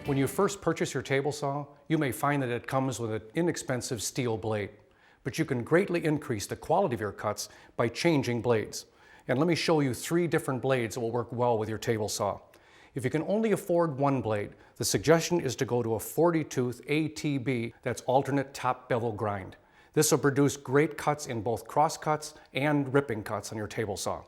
When you first purchase your table saw, you may find that it comes with an inexpensive steel blade, but you can greatly increase the quality of your cuts by changing blades. And let me show you 3 different blades that will work well with your table saw. If you can only afford one blade, the suggestion is to go to a 40-tooth ATB, that's alternate top bevel grind. This will produce great cuts in both cross cuts and ripping cuts on your table saw.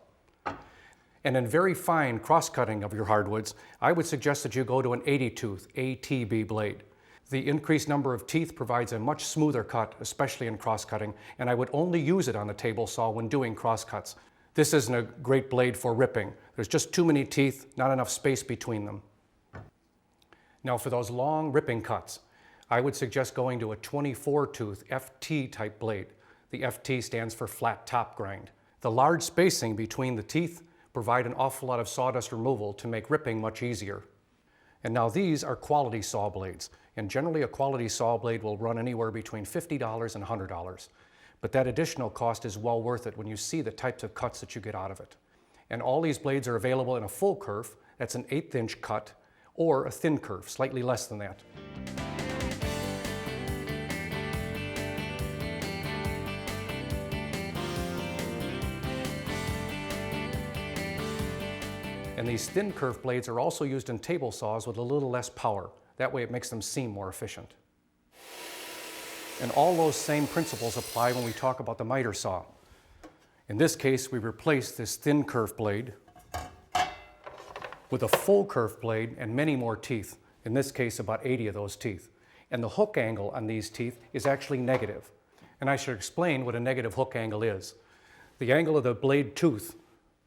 And in very fine cross-cutting of your hardwoods, I would suggest that you go to an 80-tooth ATB blade. The increased number of teeth provides a much smoother cut, especially in cross-cutting, and I would only use it on the table saw when doing cross-cuts. This isn't a great blade for ripping. There's just too many teeth, not enough space between them. Now for those long ripping cuts, I would suggest going to a 24-tooth FT type blade. The FT stands for flat top grind. The large spacing between the teeth provide an awful lot of sawdust removal to make ripping much easier. And now these are quality saw blades, and generally a quality saw blade will run anywhere between $50 and $100. But that additional cost is well worth it when you see the types of cuts that you get out of it. And all these blades are available in a full kerf, that's an 1/8 inch cut, or a thin kerf, slightly less than that. And these thin kerf blades are also used in table saws with a little less power. That way it makes them seem more efficient. And all those same principles apply when we talk about the miter saw. In this case, we replace this thin kerf blade with a full kerf blade and many more teeth. In this case, about 80 of those teeth. And the hook angle on these teeth is actually negative. And I should explain what a negative hook angle is. The angle of the blade tooth,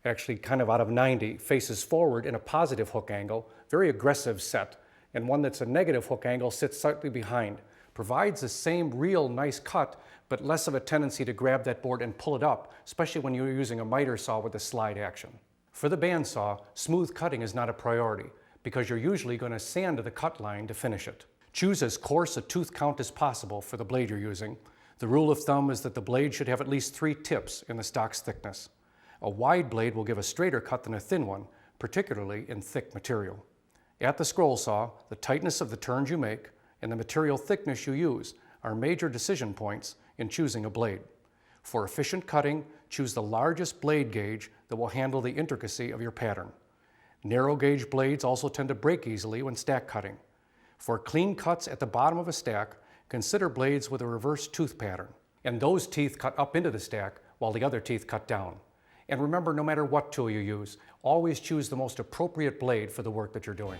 actually kind of out of 90, faces forward in a positive hook angle, very aggressive set, and one that's a negative hook angle sits slightly behind. Provides the same real nice cut, but less of a tendency to grab that board and pull it up, especially when you're using a miter saw with a slide action. For the bandsaw, smooth cutting is not a priority, because you're usually going to sand to the cut line to finish it. Choose as coarse a tooth count as possible for the blade you're using. The rule of thumb is that the blade should have at least 3 tips in the stock's thickness. A wide blade will give a straighter cut than a thin one, particularly in thick material. At the scroll saw, the tightness of the turns you make and the material thickness you use are major decision points in choosing a blade. For efficient cutting, choose the largest blade gauge that will handle the intricacy of your pattern. Narrow gauge blades also tend to break easily when stack cutting. For clean cuts at the bottom of a stack, consider blades with a reverse tooth pattern, and those teeth cut up into the stack while the other teeth cut down. And remember, no matter what tool you use, always choose the most appropriate blade for the work that you're doing.